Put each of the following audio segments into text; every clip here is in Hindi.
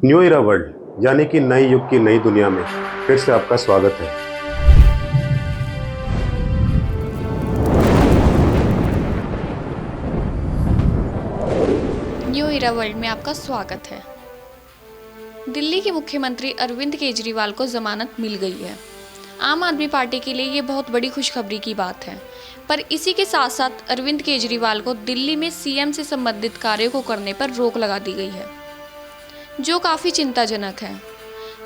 न्यू इरा वर्ल्ड यानी कि नए युग की नई दुनिया में फिर से आपका स्वागत है। न्यू इरा वर्ल्ड में आपका स्वागत है। दिल्ली के मुख्यमंत्री अरविंद केजरीवाल को जमानत मिल गई है। आम आदमी पार्टी के लिए ये बहुत बड़ी खुशखबरी की बात है, पर इसी के साथ साथ अरविंद केजरीवाल को दिल्ली में सीएम से संबंधित कार्यों को करने पर रोक लगा दी गई है, जो काफ़ी चिंताजनक है।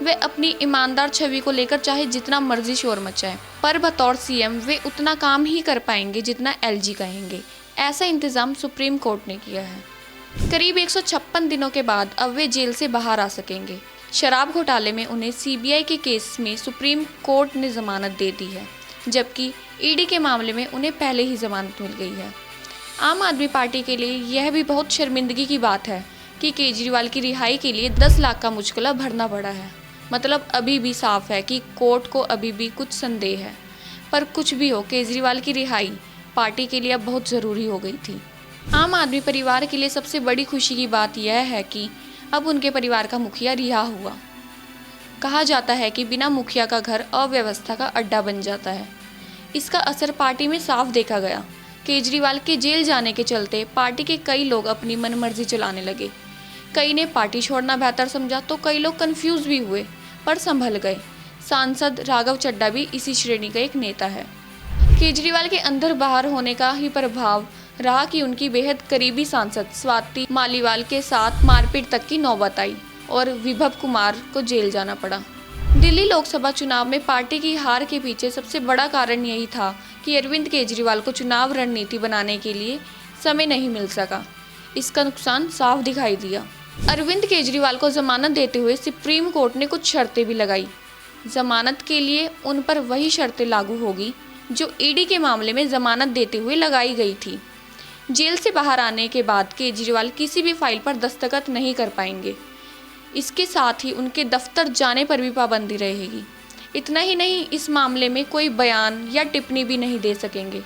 वे अपनी ईमानदार छवि को लेकर चाहे जितना मर्जी शोर मचाएं, पर बतौर सीएम वे उतना काम ही कर पाएंगे जितना एलजी कहेंगे। ऐसा इंतज़ाम सुप्रीम कोर्ट ने किया है। करीब 156 दिनों के बाद अब वे जेल से बाहर आ सकेंगे। शराब घोटाले में उन्हें सीबीआई के केस में सुप्रीम कोर्ट ने जमानत दे दी है, जबकि ईडी के मामले में उन्हें पहले ही जमानत मिल गई है। आम आदमी पार्टी के लिए यह भी बहुत शर्मिंदगी की बात है कि केजरीवाल की रिहाई के लिए 10 लाख का मुचकला भरना पड़ा है। मतलब अभी भी साफ है कि कोर्ट को अभी भी कुछ संदेह है। पर कुछ भी हो, केजरीवाल की रिहाई पार्टी के लिए अब बहुत ज़रूरी हो गई थी। आम आदमी परिवार के लिए सबसे बड़ी खुशी की बात यह है कि अब उनके परिवार का मुखिया रिहा हुआ। कहा जाता है कि बिना मुखिया का घर अव्यवस्था का अड्डा बन जाता है। इसका असर पार्टी में साफ देखा गया। केजरीवाल के जेल जाने के चलते पार्टी के कई लोग अपनी मनमर्जी चलाने लगे। कई ने पार्टी छोड़ना बेहतर समझा तो कई लोग कंफ्यूज भी हुए, पर संभल गए। सांसद राघव चड्ढा भी इसी श्रेणी का एक नेता है। केजरीवाल के अंदर बाहर होने का ही प्रभाव रहा कि उनकी बेहद करीबी सांसद स्वाति मालीवाल के साथ मारपीट तक की नौबत आई और विभव कुमार को जेल जाना पड़ा। दिल्ली लोकसभा चुनाव में पार्टी की हार के पीछे सबसे बड़ा कारण यही था कि अरविंद केजरीवाल को चुनाव रणनीति बनाने के लिए समय नहीं मिल सका। इसका नुकसान साफ दिखाई दिया। अरविंद केजरीवाल को जमानत देते हुए सुप्रीम कोर्ट ने कुछ शर्तें भी लगाई। जमानत के लिए उन पर वही शर्तें लागू होगी जो ईडी के मामले में जमानत देते हुए लगाई गई थी। जेल से बाहर आने के बाद केजरीवाल किसी भी फाइल पर दस्तखत नहीं कर पाएंगे। इसके साथ ही उनके दफ्तर जाने पर भी पाबंदी रहेगी। इतना ही नहीं, इस मामले में कोई बयान या टिप्पणी भी नहीं दे सकेंगे।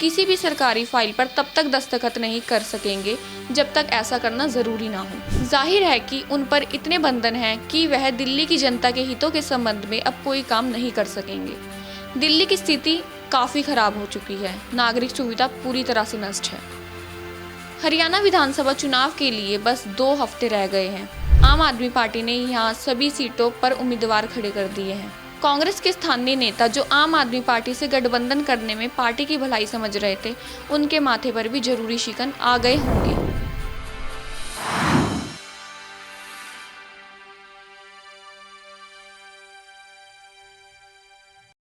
किसी भी सरकारी फाइल पर तब तक दस्तखत नहीं कर सकेंगे जब तक ऐसा करना ज़रूरी ना हो। जाहिर है कि उन पर इतने बंधन हैं कि वह दिल्ली की जनता के हितों के संबंध में अब कोई काम नहीं कर सकेंगे। दिल्ली की स्थिति काफ़ी खराब हो चुकी है। नागरिक सुविधा पूरी तरह से नष्ट है। हरियाणा विधानसभा चुनाव के लिए बस 2 हफ्ते रह गए हैं। आम आदमी पार्टी ने यहाँ सभी सीटों पर उम्मीदवार खड़े कर दिए हैं। कांग्रेस के स्थानीय नेता जो आम आदमी पार्टी से गठबंधन करने में पार्टी की भलाई समझ रहे थे, उनके माथे पर भी जरूरी शिकन आ गए होंगे।